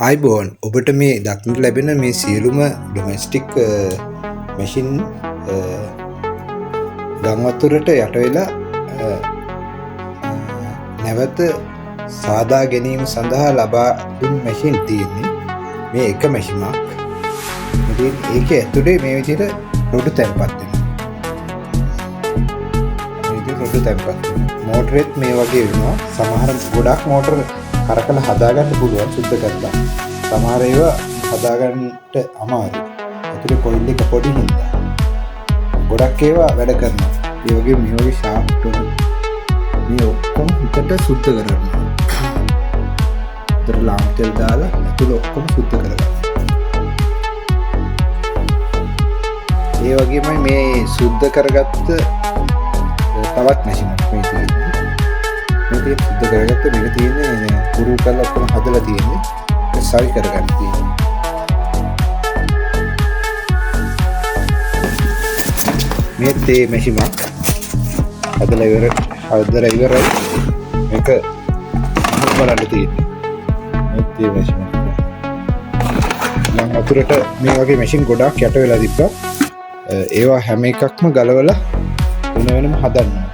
ආයිබෝන් ඔබට මේ දක්නට ලැබෙන මේ සියලුම ඩොමෙස්ටික් මැෂින් ගංවතුරට යට වෙලා නැවත සාදා ගැනීම සඳහා ලබා දුන් මැෂින් තියෙන්නේ මේ එක මැෂිමක්. ඉතින් ඒක ඇතුලේ මේ විදිහට රොඩු තැන්පත් වෙනවා. මේ විදිහට රොඩු තැන්පත් වෙනවා. මෝටරෙත් මේ වගේ වෙනවා. සමහර ගොඩක් මෝටර කරකලා හදාගන්න පුළුවන් සුද්ධ කරලා. සමහර ඒවා හදාගන්නට අමාරුයි. ඇතුලේ කොයිල් එක පොඩි හින්දා. ගොඩක් ඒවා වැඩ කරනවා. ඒ වගේ මේ වගේ ෂාෆ්ට් වල මේ ඔක්කොම හිතට සුද්ධ කරගන්නවා. ඒතර ලාම්ප් තෙල් දාලා ඇතුලේ ඔක්කොම සුද්ධ කරගන්නවා. ඒ වගේමයි මේ සුද්ධ කරගත්ත තවත් මැෂිනක් මේ තියෙන්නේ. මේක සුද්ධ කරගත්ත මේක තියෙන්නේ පුරු කරලා ඔක්කොම හදලා තියෙන්නේ. සල් කරගන්න තියෙන්නේ. මේ තේ මැෂිමක් හදලා ඉවරයි. මේක බලන්න තියෙන්නේ. මේ තේ මැෂිමක්. මම අතුරට මේ වගේ මැෂින් ගොඩක් යට වෙලා තිබ්බා. ඒවා හැම එකක්ම ගලවලා වෙන වෙනම හදන්න.